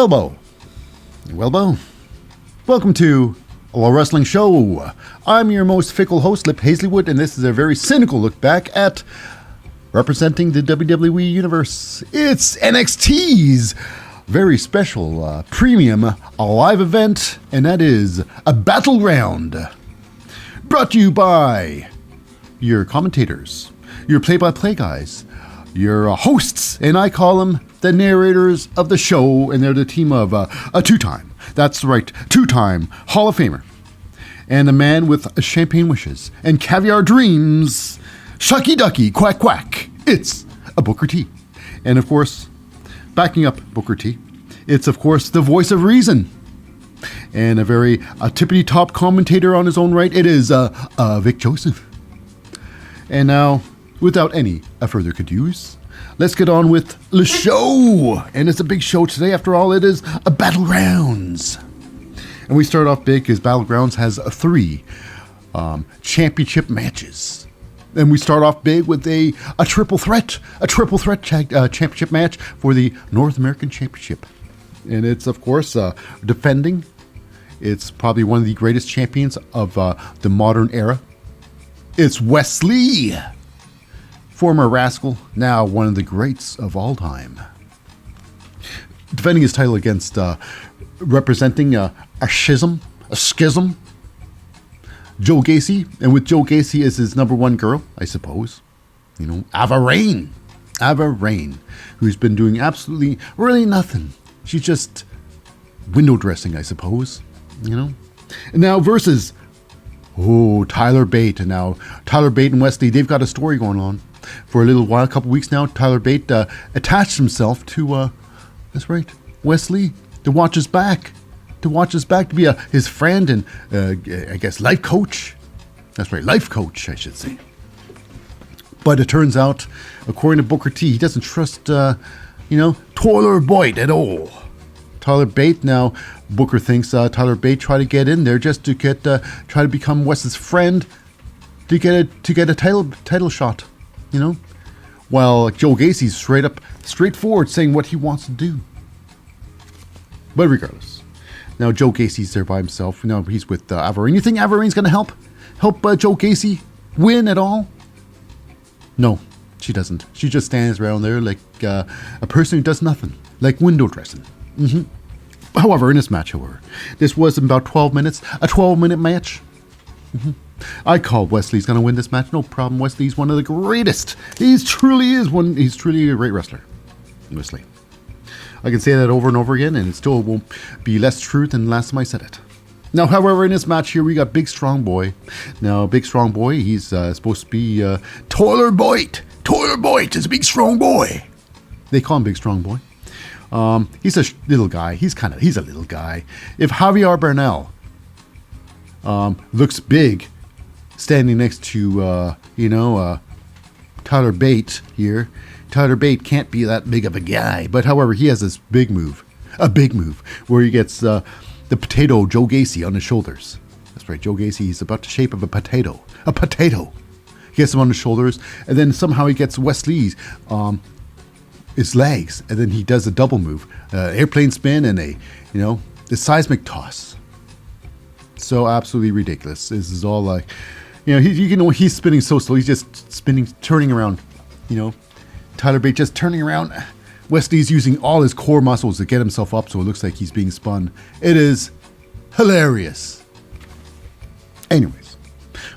Bo. Welcome to a wrestling show. I'm your most fickle host, Lip Hazlewood, and this is a very cynical look back at representing the WWE Universe. It's NXT's very special premium live event, and that is a Battleground. Brought to you by your commentators, your play-by-play guys, your hosts, and I call them the narrators of the show, and they're the team of a two-time Hall of Famer, and a man with champagne wishes and caviar dreams, Shucky Ducky, quack quack. It's a Booker T. And of course, backing up Booker T, it's of course the voice of reason, and a very tippity-top commentator on his own right. It is Vic Joseph. And now, without any further ado, let's get on with the show. And it's a big show today. After all, it is a Battlegrounds. And we start off big because Battlegrounds has three championship matches. And we start off big with a triple threat championship match for the North American Championship. And it's, of course, defending. It's probably one of the greatest champions of the modern era. It's Wesley, former Rascal, now one of the greats of all time. Defending his title against representing a schism, Joe Gacy. And with Joe Gacy as his number one girl, I suppose. You know, Ava Raine, who's been doing absolutely really nothing. She's just window dressing, I suppose. You know? And now versus Tyler Bate. And now Tyler Bate and Wesley, they've got a story going on for a little while, a couple weeks now. Tyler Bate attached himself to, that's right, Wesley, to watch his back, to be his friend and, I guess, life coach. That's right, life coach, I should say. But it turns out, according to Booker T, he doesn't trust, Tyler Bate at all. Tyler Bate, now Booker thinks Tyler Bate tried to get in there just to try to become Wes's friend, to get a title shot, you know, while Joe Gacy's straightforward saying what he wants to do. But regardless, now Joe Gacy's there by himself. You know, he's with Ava Raine. You think Ava Raine's going to help Joe Gacy win at all? No, she doesn't. She just stands around there like a person who does nothing, like window dressing. Mm-hmm. However, in this match, this was about 12 minutes, a 12-minute match. Mm-hmm. I call Wesley's going to win this match. No problem. Wesley's one of the greatest. He's truly a great wrestler. Wesley. I can say that over and over again, and it still won't be less true than the last time I said it. Now, however, in this match here, we got Big Strong Boy. Now, Big Strong Boy, he's supposed to be Tyler Bate. Tyler Bate is a Big Strong Boy. They call him Big Strong Boy. He's a little guy. He's a little guy. If Javier Bernal looks big standing next to, Tyler Bate here, Tyler Bate can't be that big of a guy. But however, he has this big move, where he gets the potato Joe Gacy on his shoulders. That's right, Joe Gacy, he's about the shape of a potato. He gets him on his shoulders, and then somehow he gets Wesley's his legs, and then he does a double move, airplane spin and the seismic toss. So absolutely ridiculous. This is all like, he's spinning so slow. He's just turning around. Tyler Bate just turning around. Wesley's using all his core muscles to get himself up, so it looks like he's being spun. It is hilarious. Anyways,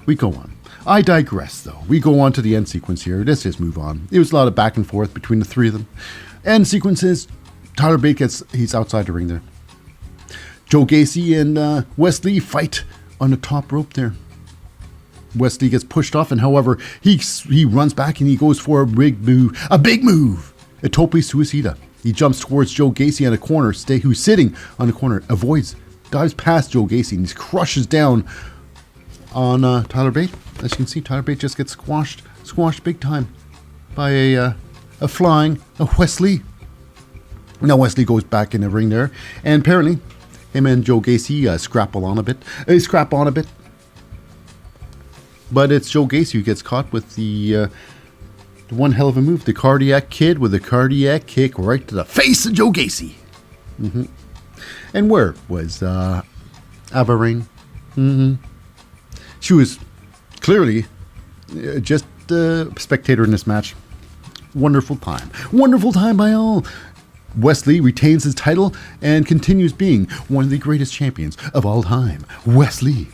we go on. I digress, though. We go on to the end sequence here. Let's just move on. It was a lot of back and forth between the three of them. End sequences. Tyler Bate he's outside the ring there. Joe Gacy and Wesley fight on the top rope there. Wesley gets pushed off, and however, he runs back and he goes for a big move. A tope suicida. He jumps towards Joe Gacy on a corner, who's sitting on the corner, dives past Joe Gacy, and he crushes down on Tyler Bate. As you can see, Tyler Bate just gets squashed big time by a flying Wesley. Now Wesley goes back in the ring there, and apparently him and Joe Gacy scrap on a bit. But it's Joe Gacy who gets caught with the one hell of a move, the cardiac kid with a cardiac kick right to the face of Joe Gacy. And where was Ava Rain? She was clearly just a spectator in this match. Wonderful time. Wonderful time by all. Wesley retains his title and continues being one of the greatest champions of all time. Wesley.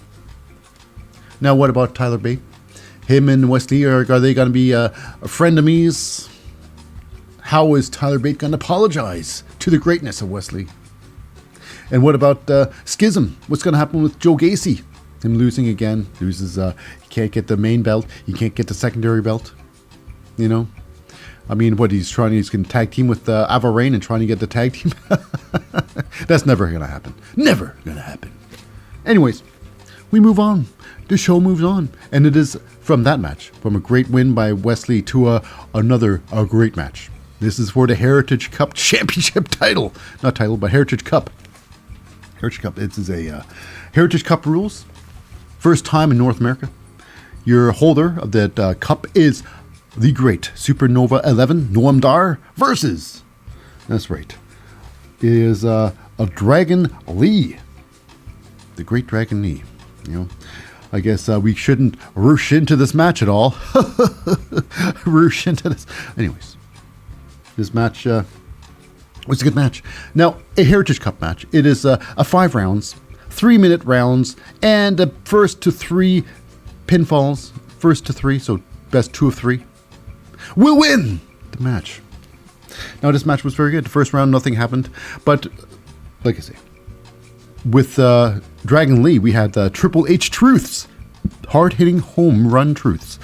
Now, what about Tyler Bate? Him and Wesley, are they going to be frenemies? How is Tyler Bate going to apologize to the greatness of Wesley? And what about Schism? What's going to happen with Joe Gacy? Him losing again. Loses, he can't get the main belt. He can't get the secondary belt. You know? I mean, what, he's going to tag team with Ava Rain and trying to get the tag team? That's never going to happen. Never going to happen. Anyways, we move on. The show moves on. And it is from that match, from a great win by Wesley to another great match. This is for the Heritage Cup Championship title. Not title, but Heritage Cup. Heritage Cup. This is a Heritage Cup rules. First time in North America. Your holder of that cup is the great Supernova 11, Noam Dar, versus, that's right, is a Dragon Lee. The great Dragon Lee. You know, I guess we shouldn't rush into this match at all. Rush into this. Anyways, this match was a good match. Now, a Heritage Cup match. It is a 5 rounds, 3-minute rounds, and a first to 3 pinfalls. First to 3, so best 2 of 3. Will win the match. Now, this match was very good. The first round, nothing happened. But, like I say, with Dragon Lee, we had Triple H truths. Hard-hitting home run truths.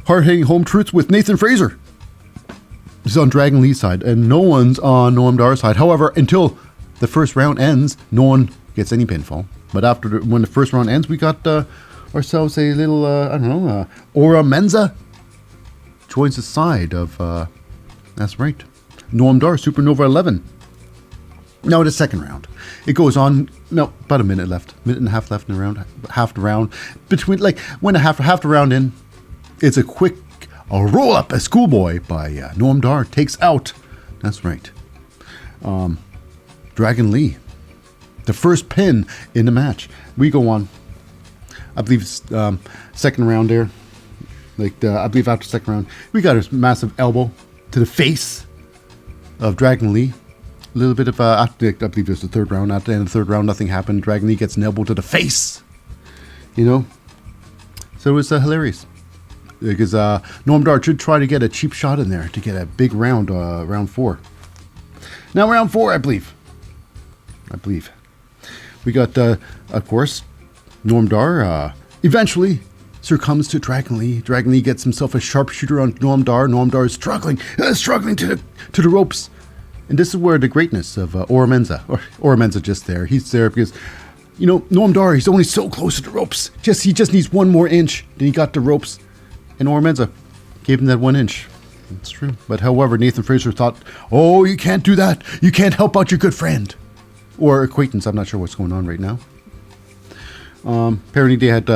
Hard-hitting home truths with Nathan Fraser. This is on Dragon Lee's side, and no one's on Noam Dar's side. However, until the first round ends, no one gets any pinfall. But when the first round ends, we got ourselves a little, Aura Menza joins the side of, that's right, Noam Dar, Supernova 11. Now the second round. It goes on, about a minute left. Minute and a half left in the round. Half the round. Between, when half the round in, it's a quick roll up, a schoolboy by Noam Dar takes out, that's right, Dragon Lee. The first pin in the match. We go on, I believe, second round there. I believe after second round, we got a massive elbow to the face of Dragon Lee. A little bit of, I believe it was the third round. At the end of the third round, nothing happened. Dragon Lee gets an elbow to the face. You know? So it was hilarious. Because Noam Dar should try to get a cheap shot in there to get a big round, round 4. Now round 4, I believe. We got, of course, Noam Dar eventually succumbs to Dragon Lee. Dragon Lee gets himself a sharpshooter on Noam Dar. Noam Dar is struggling to the ropes. And this is where the greatness of Aura Menza, or Aura Menza just there. He's there because, you know, Noam Dar, he's only so close to the ropes. He just needs 1 more inch. Then he got the ropes. And Aura Menza gave him that 1 inch. That's true. But however, Nathan Fraser thought, oh, you can't do that. You can't help out your good friend. Or acquaintance. I'm not sure what's going on right now. Apparently they had,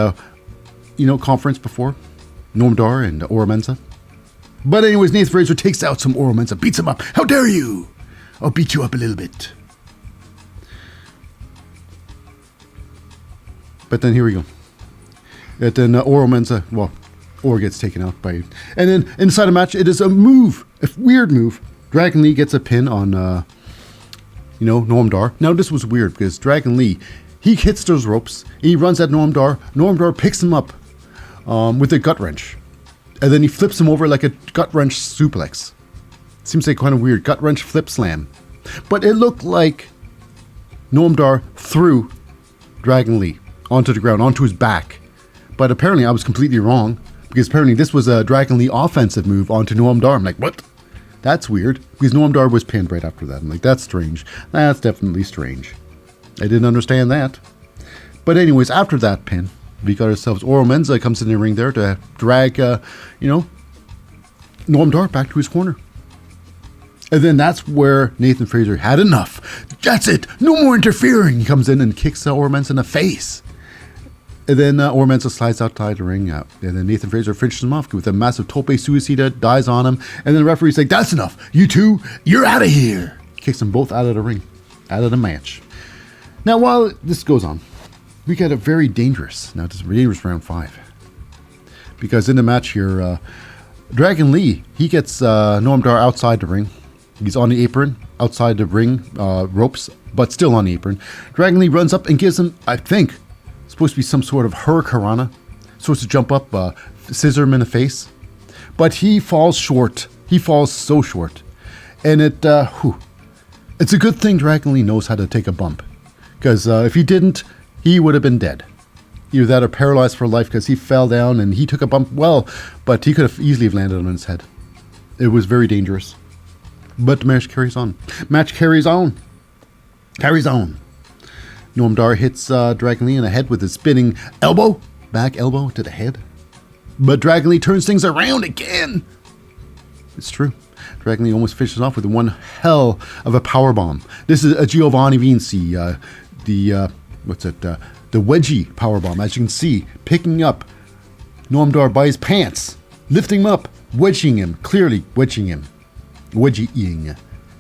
conference before. Noam Dar and Aura Menza. But anyways, Nathan Fraser takes out some Aura Menza, beats him up. How dare you? I'll beat you up a little bit. But then here we go. And then Aura Menza, Aura gets taken out by... And then inside the match, it is a weird move. Dragon Lee gets a pin on, Noam Dar. Now, this was weird because Dragon Lee, he hits those ropes. He runs at Noam Dar. Noam Dar picks him up with a gut wrench. And then he flips him over like a gut wrench suplex. Seems like kind of weird. Gut wrench flip slam. But it looked like Noam Dar threw Dragon Lee onto the ground, onto his back. But apparently I was completely wrong. Because apparently this was a Dragon Lee offensive move onto Noam Dar. I'm like, what? That's weird. Because Noam Dar was pinned right after that. I'm like, that's strange. That's definitely strange. I didn't understand that. But anyways, after that pin, we got ourselves Aura Menza comes in the ring there to drag, Noam Dar back to his corner. And then that's where Nathan Fraser had enough. That's it. No more interfering. He comes in and kicks Aura Menza in the face. And then Aura Menza slides outside the ring. And then Nathan Fraser finishes him off with a massive tope suicida, dies on him. And then the referee's like, that's enough. You two, you're out of here. Kicks them both out of the ring. out of the match. Now, while this goes on, we get a very dangerous round 5. Because in the match here, Dragon Lee, he gets Noam Dar outside the ring. He's on the apron, outside the ring ropes, but still on the apron. Dragon Lee runs up and gives him, I think, supposed to be some sort of hurricanrana. Supposed to jump up, scissor him in the face. But he falls short. He falls so short. And it's a good thing Dragon Lee knows how to take a bump. Because if he didn't, he would have been dead. Either that or paralyzed for life because he fell down and he took a bump. Well, but he could have easily have landed on his head. It was very dangerous. But the match carries on. Carries on. Noam Dar hits Dragon Lee in the head with his spinning elbow. Back elbow to the head. But Dragon Lee turns things around again. It's true. Dragon Lee almost finishes off with one hell of a power bomb. This is a Giovanni Vinci, the wedgie power bomb. As you can see, picking up Noam Dar by his pants, lifting him up, wedging him, clearly wedging him, wedging,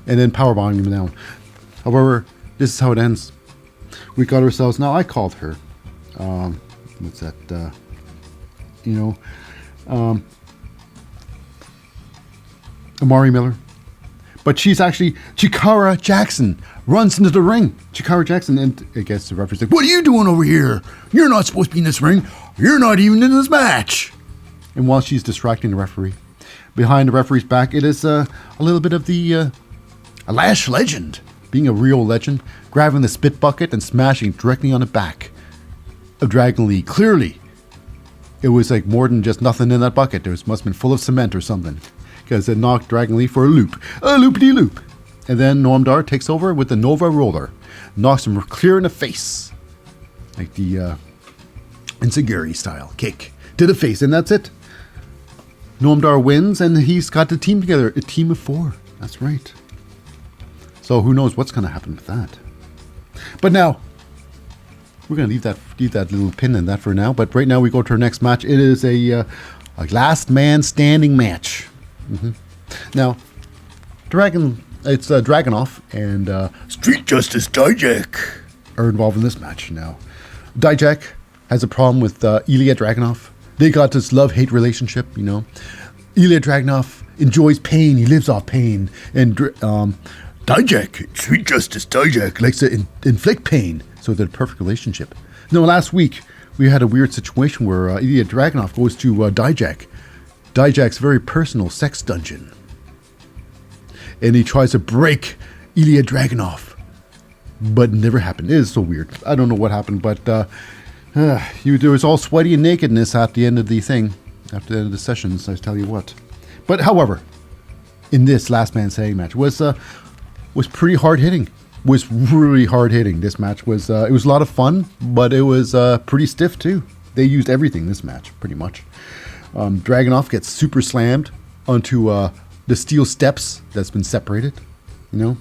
and then power bombing him down. However, this is how it ends. We got ourselves. Now I called her. Amari Miller. But she's actually Chikara Jackson. Runs into the ring. Chikara Jackson, and I guess the referee's like, "What are you doing over here? You're not supposed to be in this ring. You're not even in this match." And while she's distracting the referee, behind the referee's back, it is a little bit of the a Lash legend, being a real legend, grabbing the spit bucket and smashing directly on the back of Dragon Lee. Clearly, it was like more than just nothing in that bucket. Must have been full of cement or something, because it knocked Dragon Lee for a loop-de-loop. And then Noam Dar takes over with the Nova Roller. Knocks him clear in the face. Like the Enziguri style kick to the face. And that's it. Noam Dar wins and he's got the team together. A team of 4. That's right. So who knows what's going to happen with that. But now, we're going to leave that little pin in that for now. But right now we go to our next match. It is a last man standing match. Now, it's Dragunov and Street Justice Dijak are involved in this match now. Dijak has a problem with Ilya Dragunov. They got this love-hate relationship, you know. Ilya Dragunov enjoys pain. He lives off pain. And Dijak, Street Justice Dijak, likes to inflict pain. So they're a perfect relationship. Now, last week, we had a weird situation where Ilya Dragunov goes to Dijak. Dijak's very personal sex dungeon. And he tries to break Ilya Dragunov. But it never happened. It is so weird. I don't know what happened, but there was all sweaty and nakedness at the end of the thing. After the end of the sessions, I tell you what. But however, in this last man standing match was pretty hard hitting. Was really hard hitting. This match was it was a lot of fun, but it was pretty stiff too. They used everything this match, pretty much. Dragunov gets super slammed onto the steel steps that's been separated, you know.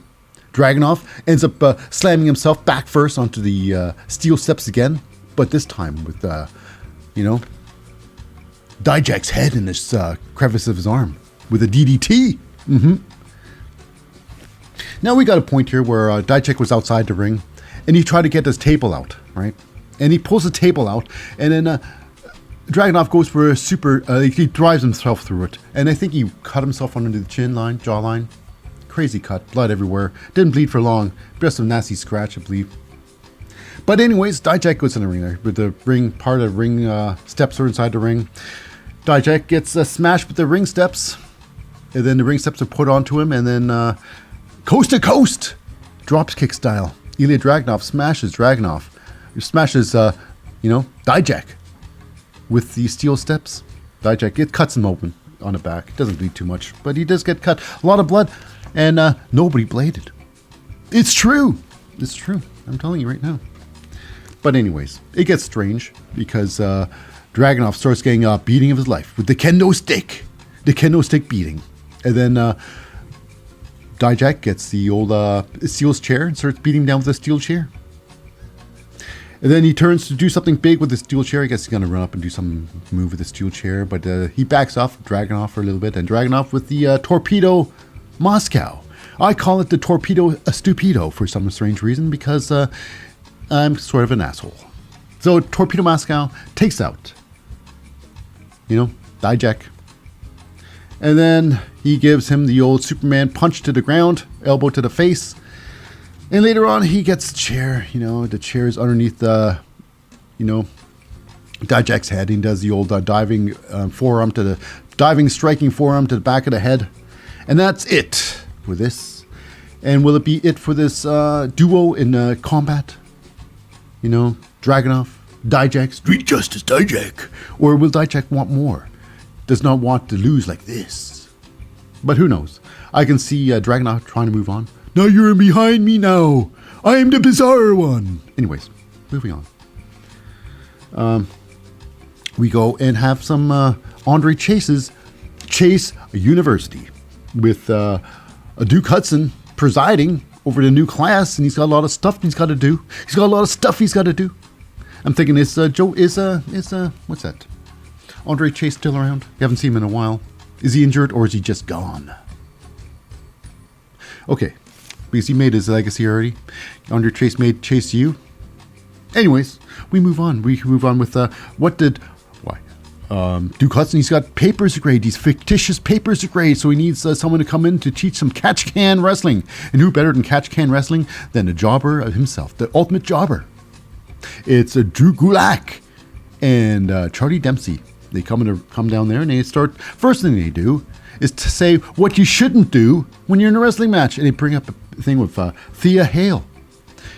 Dragunov ends up slamming himself back first onto the steel steps again, but this time with, Dijak's head in this crevice of his arm with a DDT. Now we got a point here where Dijak was outside the ring, and he tried to get his table out, right? And he pulls the table out, and then Dragunov goes for a super, he drives himself through it. And I think he cut himself under the jawline. Crazy cut, blood everywhere. Didn't bleed for long. Just a nasty scratch, I believe. But anyways, Dijak goes in the ring there. With the ring, part of the ring steps are inside the ring. Dijak gets smashed with the ring steps. And then the ring steps are put onto him. And then coast to coast, drops kick style. Ilya Dragunov smashes Dragunov. Smashes, Dijak. With the steel steps. Dijak, it cuts him open on the back. It doesn't bleed too much, but he does get cut. A lot of blood, and nobody bladed. It's true. It's true. I'm telling you right now. But anyways, it gets strange because Dragunov starts getting a beating of his life with the kendo stick. The kendo stick beating. And then Dijak gets the old steel chair and starts beating him down with a steel chair. And then he turns to do something big with the steel chair. I guess he's going to run up and do some move with the steel chair. But he backs off Dragunov for a little bit. And Dragunov with the Torpedo Moscow. I call it the torpedo stupido for some strange reason because I'm sort of an asshole. So Torpedo Moscow takes out, Dijak. And then he gives him the old Superman punch to the ground, elbow to the face. And later on, he gets the chair. The chair is underneath Dijak's head. He does the old diving striking forearm to the back of the head. And that's it for this. And will it be it for this duo in combat? Dragunov, Dijak, Street Justice Dijak. Or will Dijak want more? Does not want to lose like this. But who knows? I can see Dragunov trying to move on. Now you're behind me now. I am the bizarre one. Anyways, moving on. We go and have some Andre Chase University with Duke Hudson presiding over the new class, and he's got a lot of stuff he's got to do. I'm thinking, what's that? Andre Chase still around? You haven't seen him in a while. Is he injured or is he just gone? Okay, because he made his legacy already. Andre Chase made Chase U. Anyways, we move on. We move on with Duke Hudson, he's got papers to grade, these fictitious papers to grade, so he needs someone to come in to teach some catch-can wrestling. And who better than catch-can wrestling than the jobber himself, the ultimate jobber. It's Drew Gulak and Charlie Dempsey. They come down there and they start, first thing they do is to say what you shouldn't do when you're in a wrestling match. And they bring up a thing with Thea Hale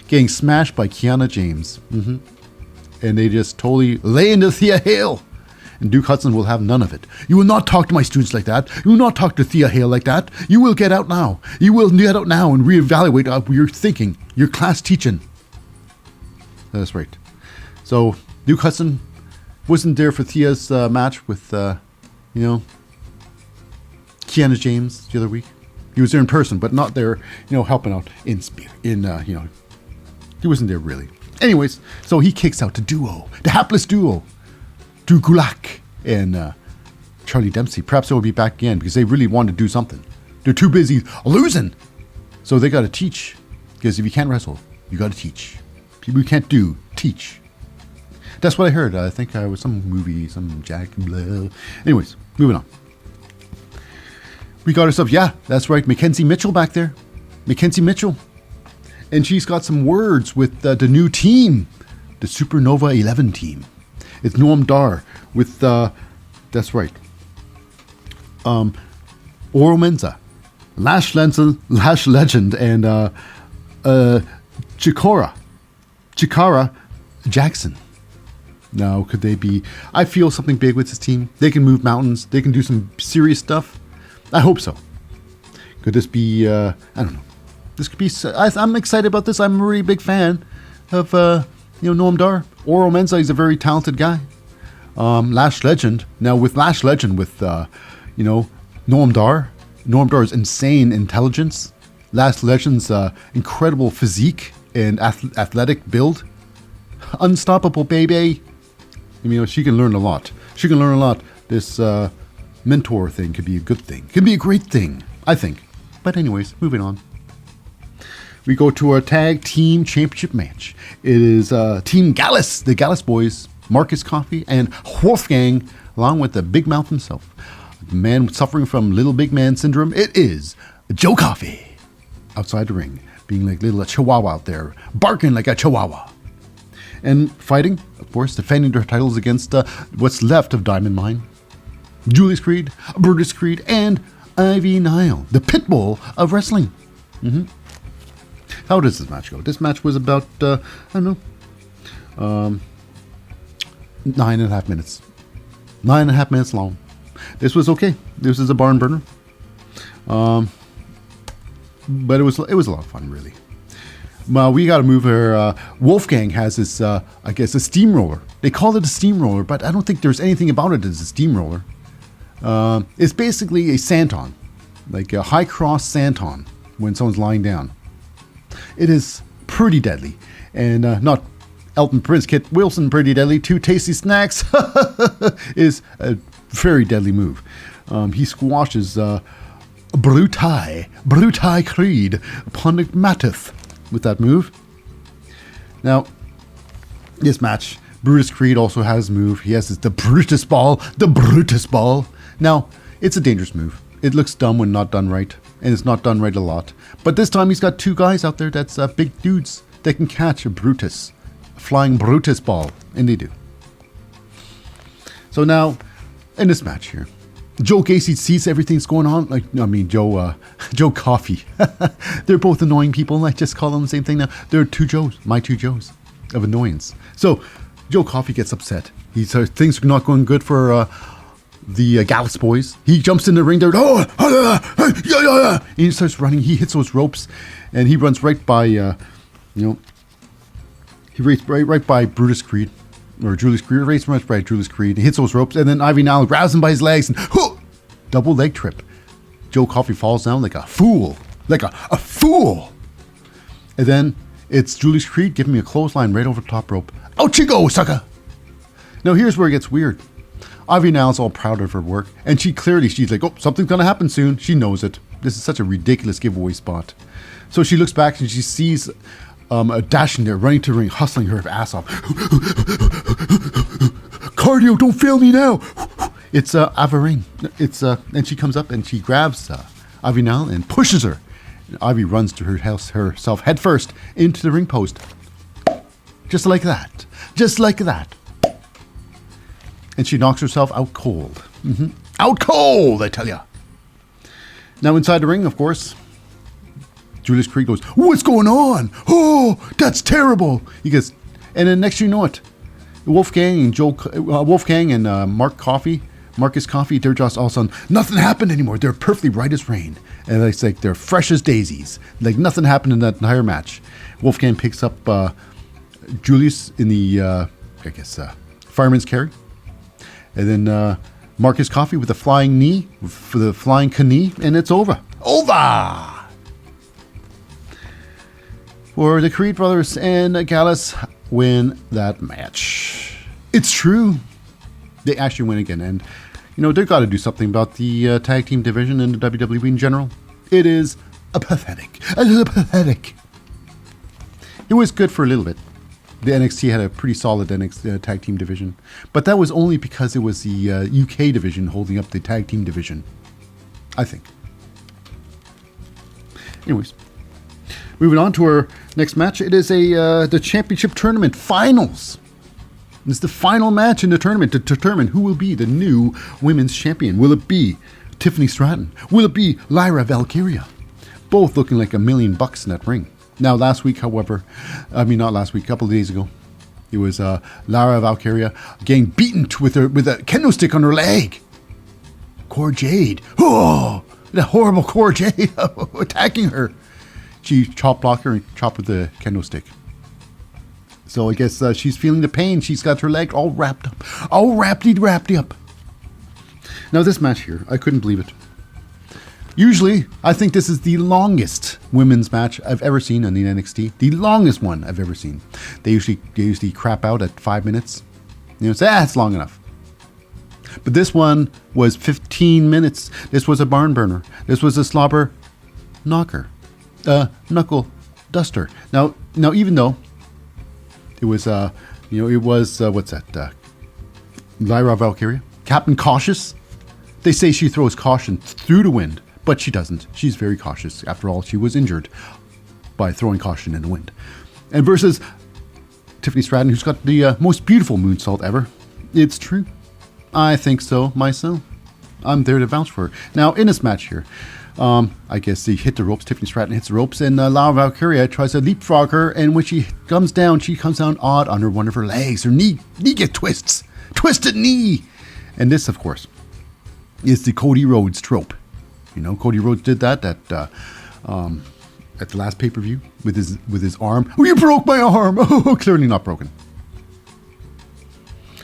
getting smashed by Kiana James. And they just totally lay into Thea Hale. And Duke Hudson will have none of it. You will not talk to my students like that. You will not talk to Thea Hale like that. You will get out now. You will get out now and reevaluate your thinking, your class teaching. That's right. So Duke Hudson wasn't there for Thea's match with, Kiana James the other week. He was there in person, but not there, helping out in spirit. He wasn't there really. Anyways, so he kicks out the hapless duo. Drew Gulak and Charlie Dempsey. Perhaps they'll be back again because they really want to do something. They're too busy losing. So they got to teach. Because if you can't wrestle, you got to teach. People who can't do, teach. That's what I heard. I think it was some movie, some Jack. Blah. Anyways, moving on. We got ourselves, that's right, Mackenzie Mitchell back there. Mackenzie Mitchell. And she's got some words with the new team. The Supernova 11 team. It's Noam Dar with, that's right, Oro Menza, Lash Legend, and Chikara Jackson. Now, could they be? I feel something big with this team. They can move mountains. They can do some serious stuff. I hope so. Could this be? I don't know. This could be. I'm excited about this. I'm a really big fan of Noam Dar. Oro Menza is a very talented guy. Lash Legend. Now with Lash Legend, with Noam Dar. Noam Dar's insane intelligence. Lash Legend's incredible physique and athletic build. Unstoppable, baby. She can learn a lot. This mentor thing could be a good thing. Could be a great thing, I think. But anyways, moving on. We go to our tag team championship match. It is Team Gallus, the Gallus boys, Marcus Coffey and Wolfgang, along with the Big Mouth himself. The man suffering from little big man syndrome. It is Joe Coffey outside the ring, being like little chihuahua out there, barking like a chihuahua. And fighting, of course, defending their titles against what's left of Diamond Mine. Julius Creed, Brutus Creed, and Ivy Nile, the pit bull of wrestling. How does this match go? This match was about, 9.5 minutes. 9.5 minutes long. This was okay. This is a barn burner. But it was a lot of fun, really. Well, we got to move her. Wolfgang has this, a steamroller. They call it a steamroller, but I don't think there's anything about it as a steamroller. It's basically a senton, like a high cross senton when someone's lying down. It is pretty deadly, and not Elton Prince, Kit Wilson, pretty deadly. 2 tasty snacks is a very deadly move. He squashes Brutai Creed upon Matith with that move. Now, this match, Brutus Creed also has a move. He has the Brutus Ball. Now, it's a dangerous move. It looks dumb when not done right, and it's not done right a lot. But this time he's got two guys out there that's big dudes that can catch a Brutus, a flying Brutus Ball, and they do. So now, in this match here, Joe Gacy sees everything's going on. Joe Coffey. They're both annoying people. I just call them the same thing now. There are two Joes, my two Joes of annoyance. So Joe Coffey gets upset. He says things are not going good for the Gallus boys. He jumps in the ring there. And he starts running. He hits those ropes, and he runs right by, he races right by Brutus Creed. Or Julius Creed, race runs by Julius Creed. He hits those ropes, and then Ivy Nile grabs him by his legs and double leg trip. Joe Coffey falls down like a fool. Like a fool. And then it's Julius Creed giving me a clothesline right over the top rope. Out you go, sucker! Now here's where it gets weird. Ivy Nile's all proud of her work, and she's like, oh, something's gonna happen soon. She knows it. This is such a ridiculous giveaway spot. So she looks back and she sees dashing there, running to the ring, hustling her ass off. Cardio, don't fail me now. It's Averine. And she comes up and she grabs Ivy Nile and pushes her. And Ivy runs to herself head first into the ring post. Just like that. And she knocks herself out cold. Out cold, I tell ya. Now inside the ring, of course, Julius Creed goes, what's going on? Oh, that's terrible. He goes, and then next you know it, Wolfgang and Marcus Coffey, they're just all of a sudden, nothing happened anymore. They're perfectly right as rain. And it's like they're fresh as daisies. Like nothing happened in that entire match. Wolfgang picks up Julius in the, fireman's carry. And then Marcus Coffey with the flying knee, for the flying knee, and it's over. Over! For the Creed brothers and Gallus win that match. It's true. They actually win again. And, they've got to do something about the tag team division in the WWE in general. It is pathetic. It was good for a little bit. The NXT had a pretty solid NXT tag team division. But that was only because it was the UK division holding up the tag team division. I think. Anyways. Moving on to our next match. It is the championship tournament finals. It's the final match in the tournament to determine who will be the new women's champion. Will it be Tiffany Stratton? Will it be Lyra Valkyria? Both looking like $1 million in that ring. Now, last week, however, not last week, a couple of days ago, it was Lyra Valkyria getting beaten with a kendo stick on her leg. Cora Jade. Oh, that horrible Cora Jade attacking her. She blocked her and chopped with the kendo stick. So I guess she's feeling the pain. She's got her leg all wrapped up. All wrapped up. Now this match here, I couldn't believe it. Usually, I think this is the longest women's match I've ever seen on the NXT. The longest one I've ever seen. They usually crap out at 5 minutes. Say, it's long enough. But this one was 15 minutes. This was a barn burner. This was a slobber knocker. Knuckle duster. Now, even though it was, what's that? Lyra Valkyria, Captain Cautious. They say she throws caution through the wind, but she doesn't. She's very cautious. After all, she was injured by throwing caution in the wind. And versus Tiffany Stratton, who's got the most beautiful moonsault ever. It's true. I think so myself. I'm there to vouch for her. Now, in this match here, I guess they hit the ropes. Tiffany Stratton hits the ropes, and Lyra Valkyria tries to leapfrog her. And when she comes down odd on one of her legs. Her knee gets twisted knee. And this, of course, is the Cody Rhodes trope. Cody Rhodes did that at the last pay-per-view with his arm. Oh, you broke my arm. Oh, clearly not broken.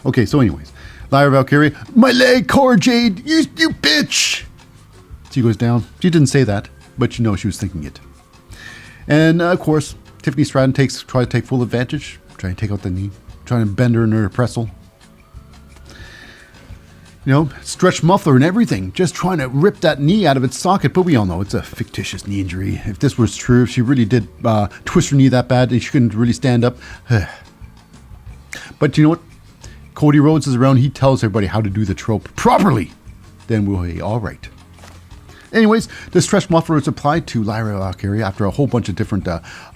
Okay, so anyways, Lyra Valkyria, my leg, Cora Jade, you bitch. She goes down. She didn't say that, but she was thinking it. And of course, Tiffany Stratton tries to take full advantage, trying to take out the knee, trying to bend her into her pretzel. stretch muffler and everything, just trying to rip that knee out of its socket. But we all know it's a fictitious knee injury. If this was true, if she really did twist her knee that bad and she couldn't really stand up. But you know what? Cody Rhodes is around. He tells everybody how to do the trope properly. Then we'll be all right. Anyways, the stretch muffler is applied to Lyra Valkyria after a whole bunch of different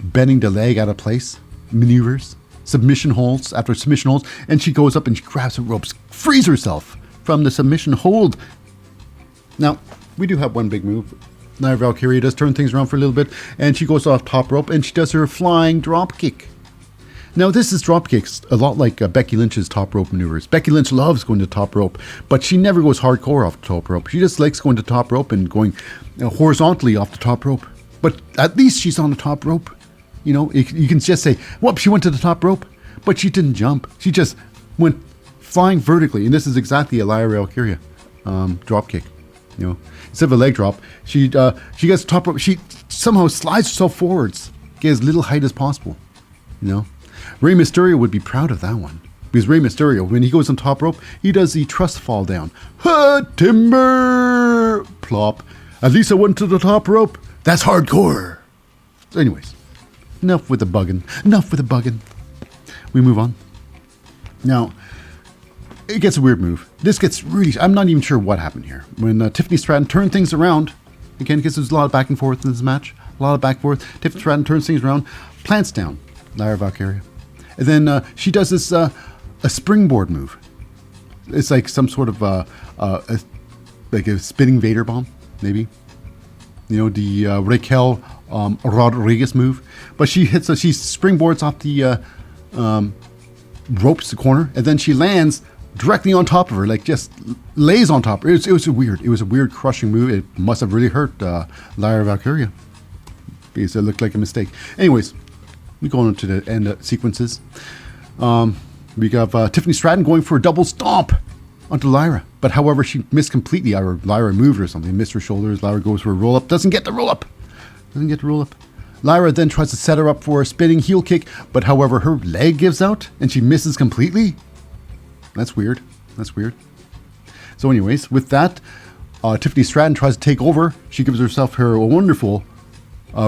bending the leg out of place maneuvers, submission holds after submission holds, and she goes up and she grabs the ropes, frees herself from the submission hold. Now, we do have one big move. Lyra Valkyria does turn things around for a little bit, and she goes off top rope, and she does her flying drop kick. Now, this is drop kicks a lot like Becky Lynch's top rope maneuvers. Becky Lynch loves going to top rope, but she never goes hardcore off the top rope. She just likes going to top rope and going horizontally off the top rope. But at least she's on the top rope. You can just say, whoop, she went to the top rope, but she didn't jump. She just went flying vertically, and this is exactly a Lyra Valkyria drop kick. Instead of a leg drop, she gets top rope. She somehow slides herself forwards, get as little height as possible. Rey Mysterio would be proud of that one, because Rey Mysterio, when he goes on top rope, he does the trust fall down. Timber plop. At least I went to the top rope. That's hardcore. So anyways, enough with the bugging. We move on. Now, it gets a weird move. This gets really... I'm not even sure what happened here. When Tiffany Stratton turned things around, again, because there's a lot of back and forth in this match, Tiffany Stratton turns things around, plants down Lyra Valkyria. And then she does this a springboard move. It's like some sort of like a spinning Vader bomb, maybe. The Raquel Rodriguez move. But she springboards off the ropes, the corner, and then she lands directly on top of her, like just lays on top. It was a weird crushing move. It must have really hurt Lyra Valkyria, because it looked like a mistake. Anyways, we go on to the end sequences. We got Tiffany Stratton going for a double stomp onto Lyra, but however she missed completely. Lyra moved or something, missed her shoulders. Lyra goes for a roll up, doesn't get the roll up. Lyra then tries to set her up for a spinning heel kick, but however her leg gives out and she misses completely. That's weird. So anyways, with that, Tiffany Stratton tries to take over. She gives herself her wonderful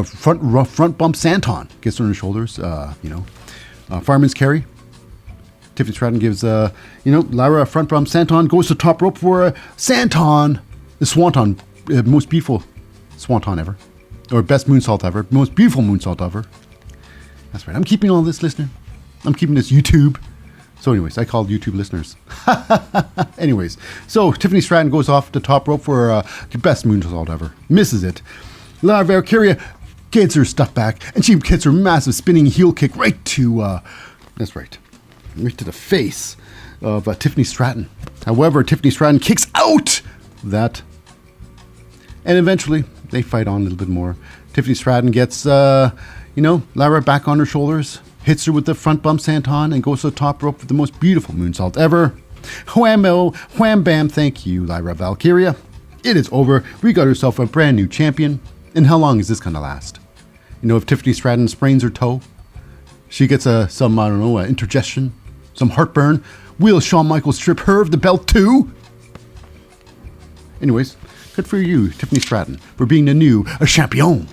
front bump senton. Gets her on her shoulders, fireman's carry. Tiffany Stratton gives, Lyra a front bump senton, goes to top rope for a senton. The swanton, most beautiful swanton ever. Or best moonsault ever. Most beautiful moonsault ever. That's right. I'm keeping all this, listener. I'm keeping this YouTube. So anyways, I called YouTube listeners. Anyways, so Tiffany Stratton goes off the top rope for the best moonsault ever. Misses it. Lyra Valkyria gets her stuff back, and she gets her massive spinning heel kick right to, that's right, right to the face of Tiffany Stratton. However, Tiffany Stratton kicks out that, and eventually they fight on a little bit more. Tiffany Stratton gets, Lyra back on her shoulders, hits her with the front bump senton, and goes to the top rope with the most beautiful moonsault ever. Whammo, wham bam, thank you, Lyra Valkyria. It is over. We got ourselves a brand new champion. And how long is this going to last? If Tiffany Stratton sprains her toe, she gets some indigestion, some heartburn. Will Shawn Michaels strip her of the belt too? Anyways, good for you, Tiffany Stratton, for being the new champion.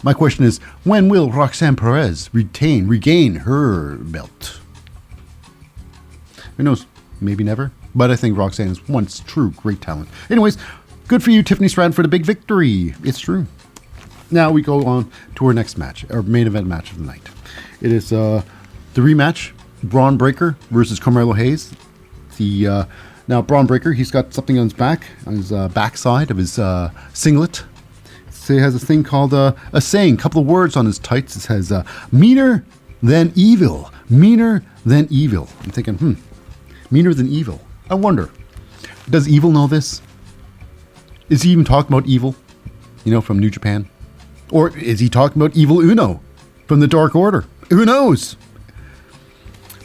My question is, when will Roxanne Perez regain her belt? Who knows? Maybe never. But I think Roxanne is once true great talent. Anyways, good for you, Tiffany Stratton, for the big victory. It's true. Now we go on to our next match, our main event match of the night. It is the rematch, Braun Breaker versus Carmelo Hayes. Now Braun Breaker, he's got something on his back, on his backside of his singlet. So he has a thing called a saying, a couple of words on his tights. It says, meaner than evil. Meaner than evil. I'm thinking, meaner than evil. I wonder, does Evil know this? Is he even talking about Evil, from New Japan? Or is he talking about Evil Uno from the Dark Order? Who knows?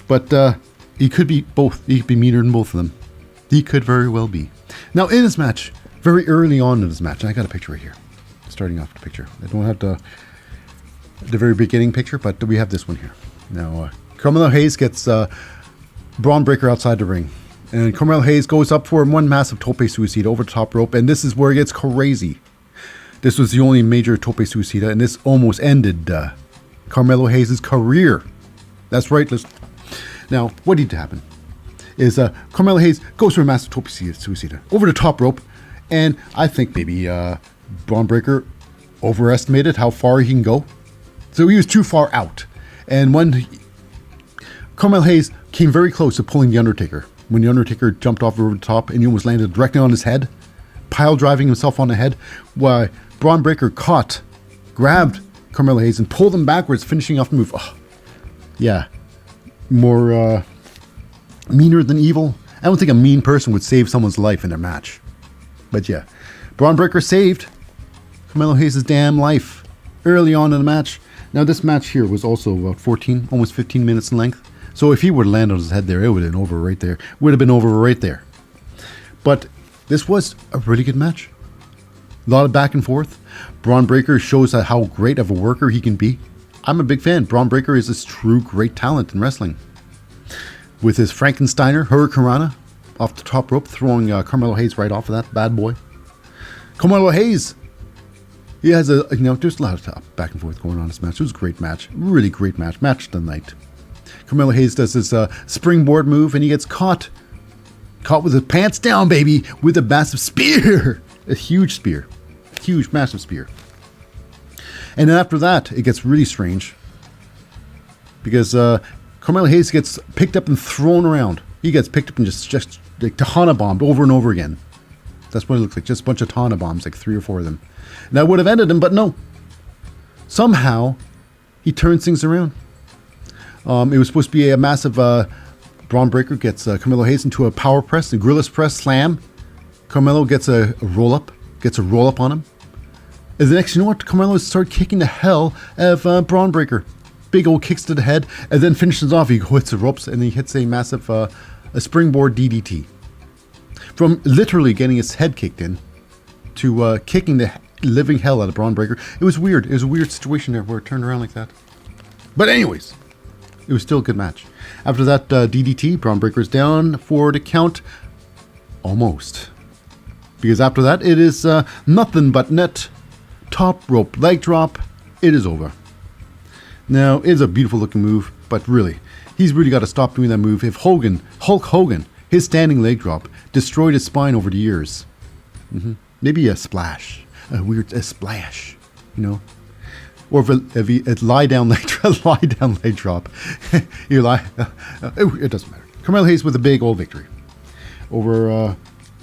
But he could be both. He could be meaner than both of them. He could very well be. Now, in this match, very early on in this match, and I got a picture right here. Starting off the picture. I don't have the very beginning picture, but we have this one here. Now, Carmelo Hayes gets Braun Breaker outside the ring. And Carmelo Hayes goes up for one massive tope suicida over the top rope, and this is where it gets crazy. This was the only major tope suicida, and this almost ended Carmelo Hayes' career. That's right. Now, what needed to happen is Carmelo Hayes goes for a massive tope suicida over the top rope, and I think maybe Braun Breaker overestimated how far he can go. So he was too far out. And when Carmelo Hayes came very close to pulling The Undertaker, when The Undertaker jumped off over the top and he almost landed directly on his head, pile driving himself on the head, why Braun Breaker grabbed Carmelo Hayes and pulled him backwards, finishing off the move. Oh, yeah, more meaner than evil. I don't think a mean person would save someone's life in their match. But yeah, Braun Breaker saved Carmelo Hayes' damn life early on in the match. Now this match here was also about 14, almost 15 minutes in length. So if he would land on his head there, it would have been over right there. Would have been over right there. But this was a really good match. A lot of back and forth. Braun Breaker shows how great of a worker he can be. I'm a big fan. Braun Breaker is this true great talent in wrestling. With his Frankensteiner, Hurricanrana, off the top rope, throwing Carmelo Hayes right off of that bad boy. Carmelo Hayes, he has there's a lot of back and forth going on in this match. It was a great match. Really great match. Match of the night. Carmelo Hayes does his springboard move, and he gets caught with his pants down, baby, with a massive spear. A huge spear. Huge, massive spear. And then after that, it gets really strange. Because Carmelo Hayes gets picked up and thrown around. He gets picked up and just like Tahana bombed over and over again. That's what it looks like. Just a bunch of Tahana bombs, like 3 or 4 of them. And that would have ended him, but no. Somehow, he turns things around. It was supposed to be a massive Braun Breaker gets Carmelo Hayes into a power press, a Gorillas press slam. Carmelo gets a roll up on him. And the next, you know what? Carmelo started kicking the hell out of Braun Breaker. Big old kicks to the head, and then finishes off. He hits the ropes, and he hits a massive a springboard DDT. From literally getting his head kicked in to kicking the living hell out of Braun Breaker. It was weird. It was a weird situation there where it turned around like that. But anyways, it was still a good match. After that DDT, Braun Breaker's down for the count. Almost. Because after that, it is nothing but net top rope leg drop. It is over. Now, it is a beautiful looking move, but really, he's really got to stop doing that move. If Hulk Hogan, his standing leg drop, destroyed his spine over the years. Maybe a splash. A splash, you know. Or if he lie down leg drop, you lie. It doesn't matter. Carmelo Hayes with a big old victory over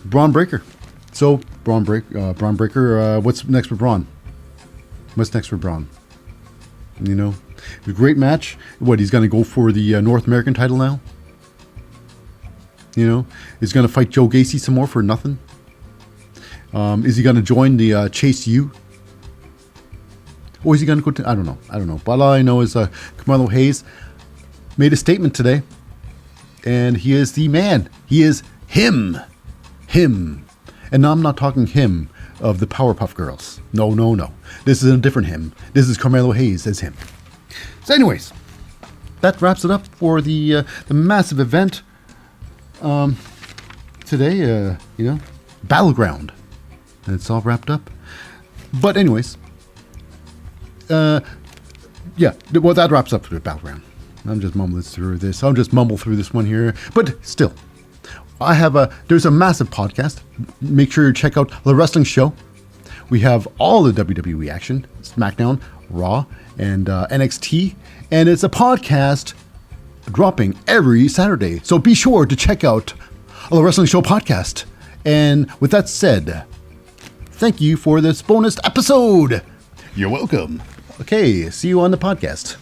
Braun Breaker. So Braun Breaker. What's next for Braun? What's next for Braun? You know, a great match. What, he's going to go for the North American title now? You know, he's going to fight Joe Gacy some more for nothing. Is he going to join the Chase U? Or is he going to go to... I don't know. But all I know is Carmelo Hayes made a statement today. And he is the man. He is him. Him. And now I'm not talking him of the Powerpuff Girls. No. This is a different him. This is Carmelo Hayes as him. So anyways, that wraps it up for the massive event today. Battleground. And it's all wrapped up. But anyways... well, that wraps up the Battleground. I'm just mumbling through this. I'll just mumble through this one here. But still, there's a massive podcast. Make sure you check out The Wrestling Show. We have all the WWE action, SmackDown, Raw, and NXT. And it's a podcast dropping every Saturday. So be sure to check out The Wrestling Show podcast. And with that said, thank you for this bonus episode. You're welcome. Okay, see you on the podcast.